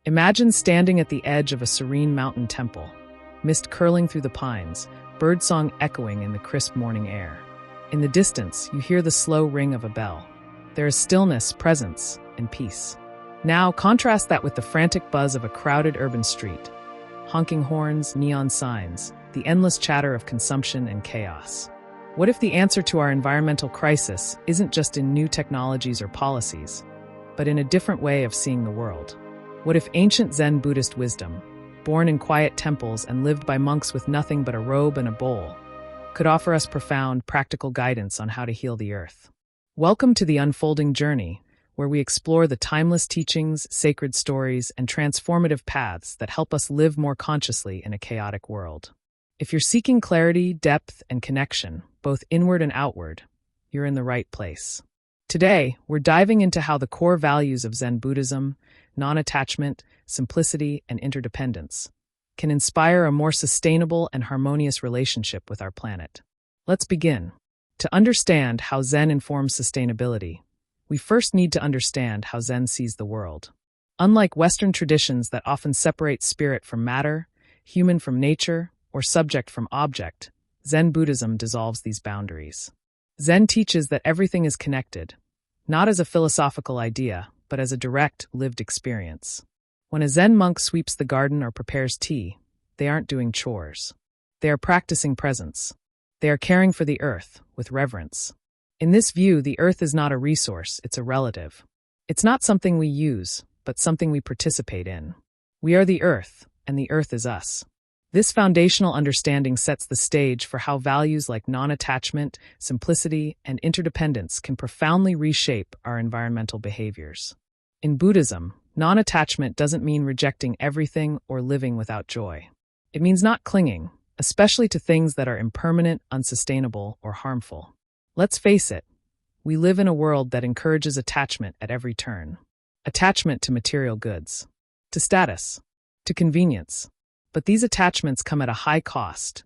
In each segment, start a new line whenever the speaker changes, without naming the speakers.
Imagine standing at the edge of a serene mountain temple, mist curling through the pines, birdsong echoing in the crisp morning air. In the distance, you hear the slow ring of a bell. There is stillness, presence, and peace. Now, contrast that with the frantic buzz of a crowded urban street. Honking horns, neon signs, the endless chatter of consumption and chaos. What if the answer to our environmental crisis isn't just in new technologies or policies, but in a different way of seeing the world? What if ancient Zen Buddhist wisdom, born in quiet temples and lived by monks with nothing but a robe and a bowl, could offer us profound, practical guidance on how to heal the earth? Welcome to the unfolding journey, where we explore the timeless teachings, sacred stories, and transformative paths that help us live more consciously in a chaotic world. If you're seeking clarity, depth, and connection, both inward and outward, you're in the right place. Today, we're diving into how the core values of Zen Buddhism, non-attachment, simplicity, and interdependence, can inspire a more sustainable and harmonious relationship with our planet. Let's begin. To understand how Zen informs sustainability, we first need to understand how Zen sees the world. Unlike Western traditions that often separate spirit from matter, human from nature, or subject from object, Zen Buddhism dissolves these boundaries. Zen teaches that everything is connected, not as a philosophical idea, but as a direct, lived experience. When a Zen monk sweeps the garden or prepares tea, they aren't doing chores. They are practicing presence. They are caring for the earth with reverence. In this view, the earth is not a resource, it's a relative. It's not something we use, but something we participate in. We are the earth, and the earth is us. This foundational understanding sets the stage for how values like non-attachment, simplicity, and interdependence can profoundly reshape our environmental behaviors. In Buddhism, non-attachment doesn't mean rejecting everything or living without joy. It means not clinging, especially to things that are impermanent, unsustainable, or harmful. Let's face it, we live in a world that encourages attachment at every turn. Attachment to material goods, to status, to convenience. But these attachments come at a high cost: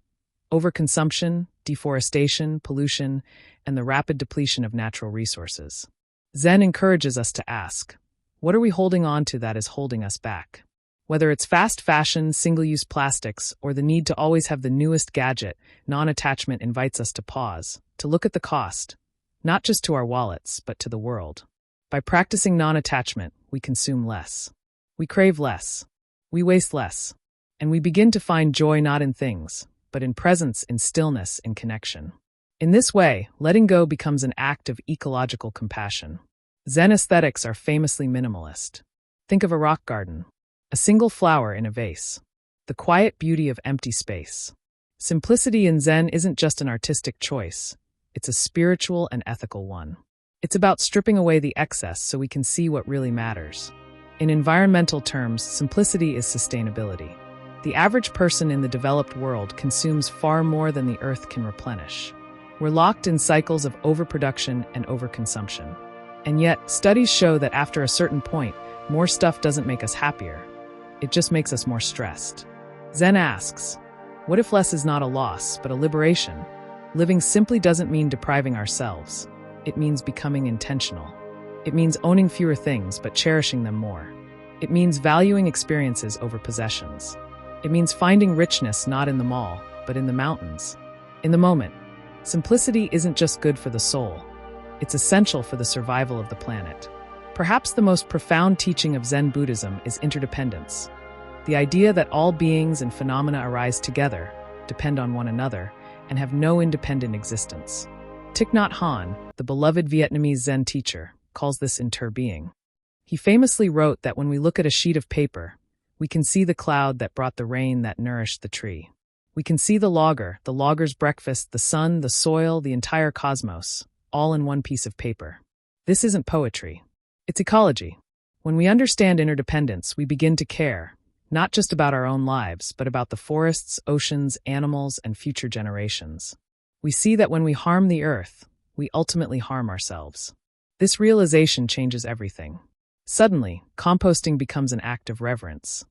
overconsumption, deforestation, pollution, and the rapid depletion of natural resources. Zen encourages us to ask, what are we holding on to that is holding us back? Whether it's fast fashion, single-use plastics, or the need to always have the newest gadget, non-attachment invites us to pause, to look at the cost, not just to our wallets, but to the world. By practicing non-attachment, we consume less. We crave less. We waste less. And we begin to find joy not in things, but in presence, in stillness, in connection. In this way, letting go becomes an act of ecological compassion. Zen aesthetics are famously minimalist. Think of a rock garden, a single flower in a vase, the quiet beauty of empty space. Simplicity in Zen isn't just an artistic choice, it's a spiritual and ethical one. It's about stripping away the excess so we can see what really matters. In environmental terms, simplicity is sustainability. The average person in the developed world consumes far more than the earth can replenish. We're locked in cycles of overproduction and overconsumption. And yet, studies show that after a certain point, more stuff doesn't make us happier. It just makes us more stressed. Zen asks, what if less is not a loss, but a liberation? Living simply doesn't mean depriving ourselves. It means becoming intentional. It means owning fewer things, but cherishing them more. It means valuing experiences over possessions. It means finding richness not in the mall, but in the mountains, in the moment. Simplicity isn't just good for the soul. It's essential for the survival of the planet. Perhaps the most profound teaching of Zen Buddhism is interdependence. The idea that all beings and phenomena arise together, depend on one another, and have no independent existence. Thich Nhat Hanh, the beloved Vietnamese Zen teacher, calls this interbeing. He famously wrote that when we look at a sheet of paper, we can see the cloud that brought the rain that nourished the tree. We can see the logger's breakfast, the sun, the soil, the entire cosmos, all in one piece of paper. This isn't poetry. It's ecology. When we understand interdependence, we begin to care, not just about our own lives, but about the forests, oceans, animals, and future generations. We see that when we harm the earth, we ultimately harm ourselves. This realization changes everything. Suddenly, composting becomes an act of reverence.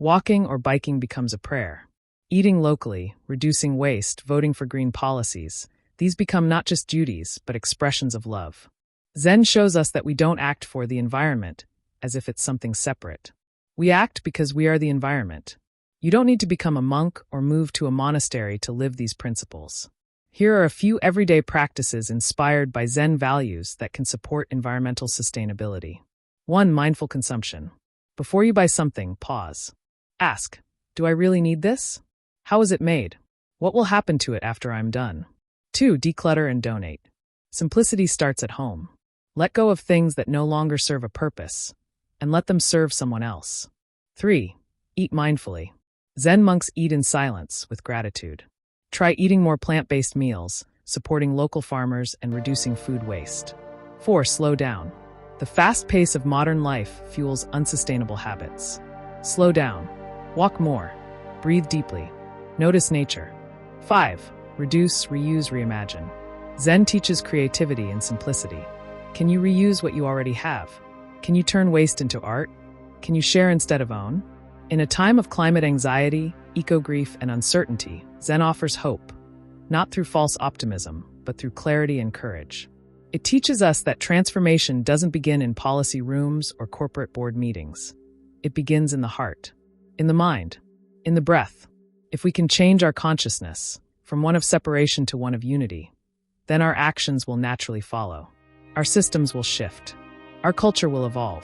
Walking or biking becomes a prayer. Eating locally, reducing waste, voting for green policies, these become not just duties, but expressions of love. Zen shows us that we don't act for the environment as if it's something separate. We act because we are the environment. You don't need to become a monk or move to a monastery to live these principles. Here are a few everyday practices inspired by Zen values that can support environmental sustainability. 1. Mindful consumption. Before you buy something, pause. Ask, do I really need this? How is it made? What will happen to it after I'm done? 2. Declutter and donate. Simplicity starts at home. Let go of things that no longer serve a purpose, and let them serve someone else. 3. Eat mindfully. Zen monks eat in silence with gratitude. Try eating more plant-based meals, supporting local farmers, and reducing food waste. 4. Slow down. The fast pace of modern life fuels unsustainable habits. Slow down. Walk more. Breathe deeply. Notice nature. 5. Reduce, reuse, reimagine. Zen teaches creativity and simplicity. Can you reuse what you already have? Can you turn waste into art? Can you share instead of own? In a time of climate anxiety, eco-grief, and uncertainty, Zen offers hope, not through false optimism, but through clarity and courage. It teaches us that transformation doesn't begin in policy rooms or corporate board meetings. It begins in the heart, in the mind, in the breath. If we can change our consciousness from one of separation to one of unity, then our actions will naturally follow. Our systems will shift. Our culture will evolve.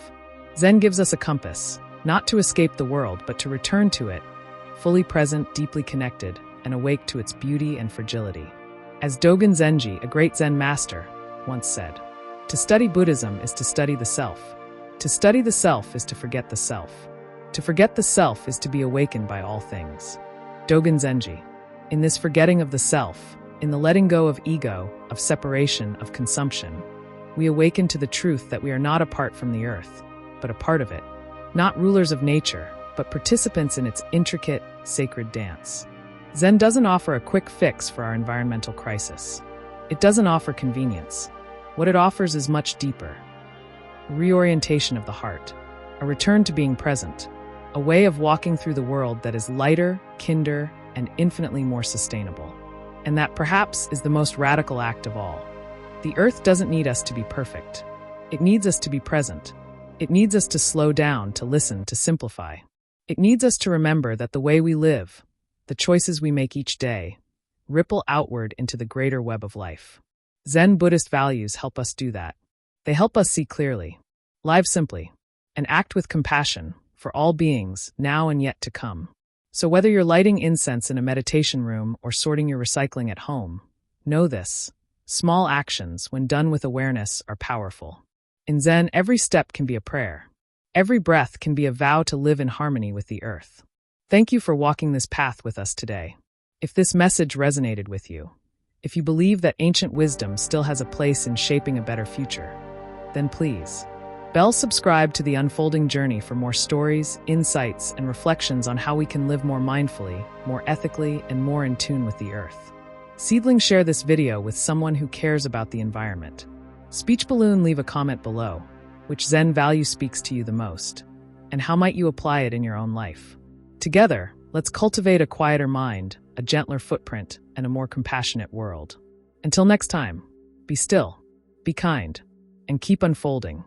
Zen gives us a compass, not to escape the world, but to return to it, fully present, deeply connected, and awake to its beauty and fragility. As Dogen Zenji, a great Zen master, once said, to study Buddhism is to study the self. To study the self is to forget the self. To forget the self is to be awakened by all things. Dogen Zenji. In this forgetting of the self, in the letting go of ego, of separation, of consumption, we awaken to the truth that we are not apart from the earth, but a part of it. Not rulers of nature, but participants in its intricate, sacred dance. Zen doesn't offer a quick fix for our environmental crisis. It doesn't offer convenience. What it offers is much deeper. A reorientation of the heart, a return to being present, a way of walking through the world that is lighter, kinder, and infinitely more sustainable. And that perhaps is the most radical act of all. The earth doesn't need us to be perfect. It needs us to be present. It needs us to slow down, to listen, to simplify. It needs us to remember that the way we live, the choices we make each day, ripple outward into the greater web of life. Zen Buddhist values help us do that. They help us see clearly, live simply, and act with compassion for all beings, now and yet to come. So whether you're lighting incense in a meditation room or sorting your recycling at home, know this: small actions, when done with awareness, are powerful. In Zen, every step can be a prayer. Every breath can be a vow to live in harmony with the earth. Thank you for walking this path with us today. If this message resonated with you, if you believe that ancient wisdom still has a place in shaping a better future, then please, subscribe to The Unfolding Journey for more stories, insights, and reflections on how we can live more mindfully, more ethically, and more in tune with the earth. Seedling, share this video with someone who cares about the environment. Speech Balloon, leave a comment below. Which Zen value speaks to you the most? And how might you apply it in your own life? Together, let's cultivate a quieter mind, a gentler footprint, and a more compassionate world. Until next time, be still, be kind, and keep unfolding.